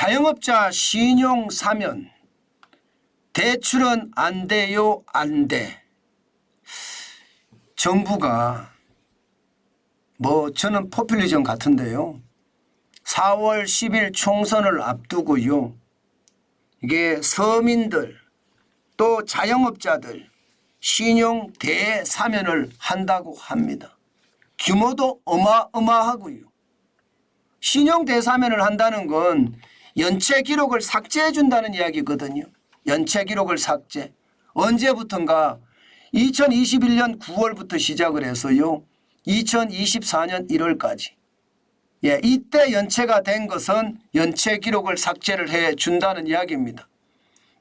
자영업자 신용 사면 대출은 안 돼요, 안 돼. 정부가 저는 포퓰리즘 같은데요. 4월 10일 총선을 앞두고요. 이게 서민들 또 자영업자들 신용 대사면을 한다고 합니다. 규모도 어마어마하고요. 신용 대사면을 한다는 건 연체 기록을 삭제해 준다는 이야기거든요. 연체 기록을 삭제. 언제부턴가 2021년 9월부터 시작을 해서요. 2024년 1월까지. 이때 연체가 된 것은 연체 기록을 삭제를 해 준다는 이야기입니다.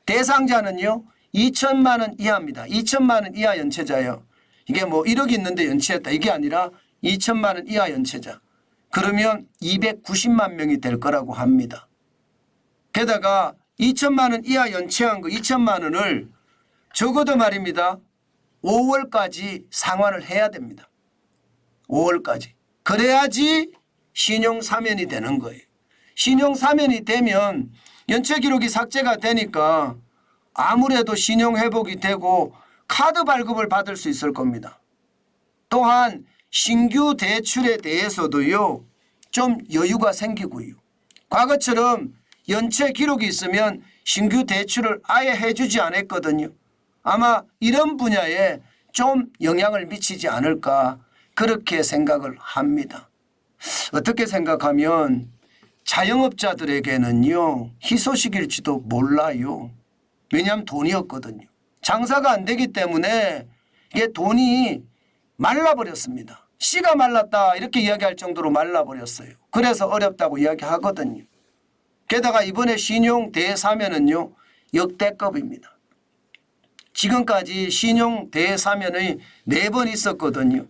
대상자는요. 2천만 원 이하입니다. 2천만 원 이하 연체자예요. 이게 1억 있는데 연체했다. 이게 아니라 2천만 원 이하 연체자. 그러면 290만 명이 될 거라고 합니다. 게다가 2천만 원 이하 연체한 거 2천만 원을 적어도 말입니다. 5월까지 상환을 해야 됩니다. 5월까지. 그래야지 신용사면이 되는 거예요. 신용사면이 되면 연체 기록이 삭제가 되니까 아무래도 신용회복이 되고 카드 발급을 받을 수 있을 겁니다. 또한 신규 대출에 대해서도요. 좀 여유가 생기고요. 과거처럼 연체 기록이 있으면 신규 대출을 아예 해주지 않았거든요. 아마 이런 분야에 좀 영향을 미치지 않을까 그렇게 생각을 합니다. 어떻게 생각하면 자영업자들에게는요. 희소식일지도 몰라요. 왜냐하면 돈이 없거든요. 장사가 안 되기 때문에 이게 돈이 말라버렸습니다. 씨가 말랐다 이렇게 이야기할 정도로 말라버렸어요. 그래서 어렵다고 이야기하거든요. 게다가 이번에 신용 대사면은요. 역대급입니다. 지금까지 신용 대사면이 4번 있었거든요.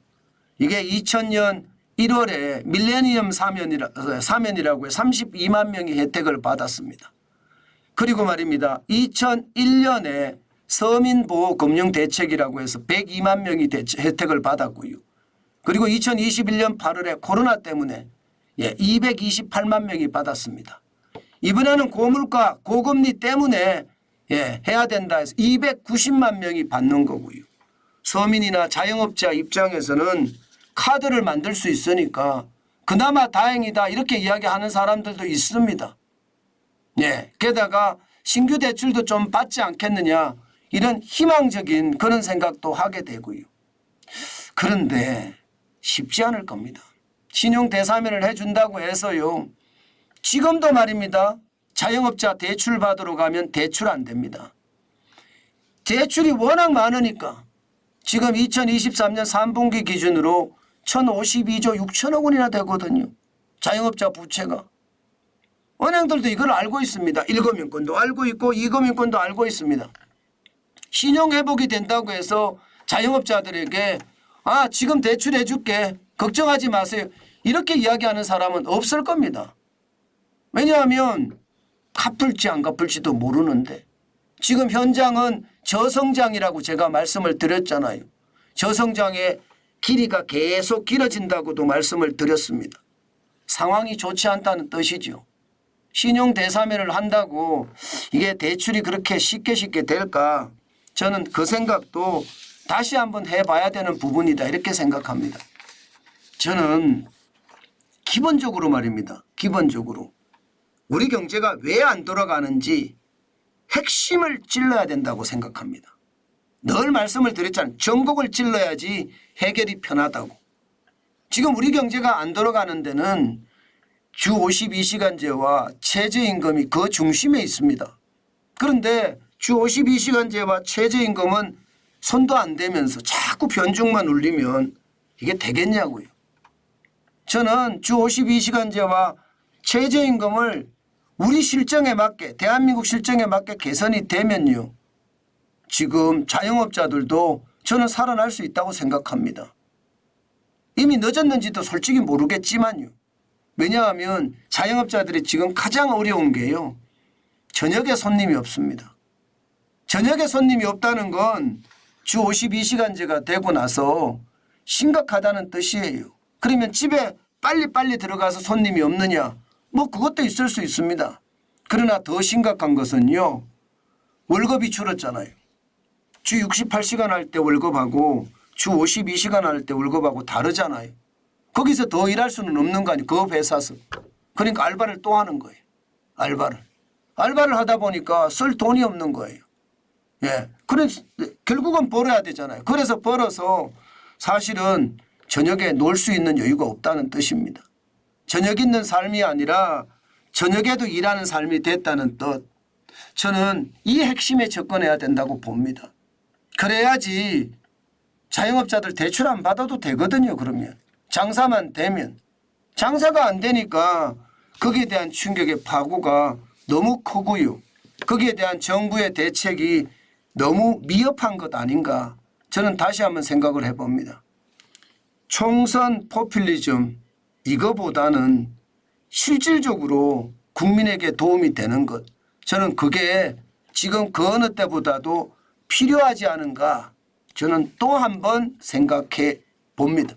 이게 2000년 1월에 밀레니엄 사면이라고 해 32만 명이 혜택을 받았습니다. 그리고 말입니다. 2001년에 서민보호금융대책이라고 해서 102만 명이 혜택을 받았고요. 그리고 2021년 8월에 코로나 때문에 228만 명이 받았습니다. 이번에는 고물가 고금리 때문에 해야 된다 해서 290만 명이 받는 거고요. 서민이나 자영업자 입장에서는 카드를 만들 수 있으니까 그나마 다행이다 이렇게 이야기하는 사람들도 있습니다. 게다가 신규 대출도 좀 받지 않겠느냐 이런 희망적인 그런 생각도 하게 되고요. 그런데 쉽지 않을 겁니다. 신용 대사면을 해준다고 해서요. 지금도 말입니다. 자영업자 대출 받으러 가면 대출 안 됩니다. 대출이 워낙 많으니까 지금 2023년 3분기 기준으로 1052조 6천억 원이나 되거든요. 자영업자 부채가. 은행들도 이걸 알고 있습니다. 1금융권도 알고 있고 2금융권도 알고 있습니다. 신용회복이 된다고 해서 자영업자들에게 지금 대출해 줄게 걱정하지 마세요. 이렇게 이야기하는 사람은 없을 겁니다. 왜냐하면 갚을지 안 갚을지도 모르는데 지금 현장은 저성장이라고 제가 말씀을 드렸잖아요. 저성장의 길이가 계속 길어진다고도 말씀을 드렸습니다. 상황이 좋지 않다는 뜻이죠. 신용 대사면을 한다고 이게 대출이 그렇게 쉽게 될까? 저는 그 생각도 다시 한번 해봐야 되는 부분이다 이렇게 생각합니다. 저는 기본적으로 말입니다. 기본적으로 우리 경제가 왜 안 돌아가는지 핵심을 찔러야 된다고 생각합니다. 늘 말씀을 드렸잖아요. 전곡을 찔러야지 해결이 편하다고. 지금 우리 경제가 안 돌아가는 데는 주 52시간제와 최저임금이 그 중심에 있습니다. 그런데 주 52시간제와 최저임금은 손도 안 대면서 자꾸 변죽만 울리면 이게 되겠냐고요. 저는 주 52시간제와 최저임금을 우리 실정에 맞게 대한민국 실정에 맞게 개선이 되면요. 지금 자영업자들도 저는 살아날 수 있다고 생각합니다. 이미 늦었는지도 솔직히 모르겠지만요. 왜냐하면 자영업자들이 지금 가장 어려운 게요. 저녁에 손님이 없습니다. 저녁에 손님이 없다는 건 주 52시간제가 되고 나서 심각하다는 뜻이에요. 그러면 집에 빨리빨리 들어가서 손님이 없느냐? 그것도 있을 수 있습니다. 그러나 더 심각한 것은요. 월급이 줄었잖아요. 주 68시간 할 때 월급하고 주 52시간 할 때 월급하고 다르잖아요. 거기서 더 일할 수는 없는 거 아니에요. 그 회사에서. 그러니까 알바를 또 하는 거예요. 알바를 하다 보니까 쓸 돈이 없는 거예요. 예. 그래서 결국은 벌어야 되잖아요. 그래서 벌어서 사실은 저녁에 놀 수 있는 여유가 없다는 뜻입니다. 저녁 있는 삶이 아니라 저녁에도 일하는 삶이 됐다는 뜻. 저는 이 핵심에 접근해야 된다고 봅니다. 그래야지 자영업자들 대출 안 받아도 되거든요. 그러면 장사만 되면. 장사가 안 되니까 거기에 대한 충격의 파고가 너무 크고요. 거기에 대한 정부의 대책이 너무 미흡한 것 아닌가. 저는 다시 한번 생각을 해봅니다. 총선 포퓰리즘 이거보다는 실질적으로 국민에게 도움이 되는 것. 저는 그게 지금 그 어느 때보다도 필요하지 않은가. 저는 또 한 번 생각해 봅니다.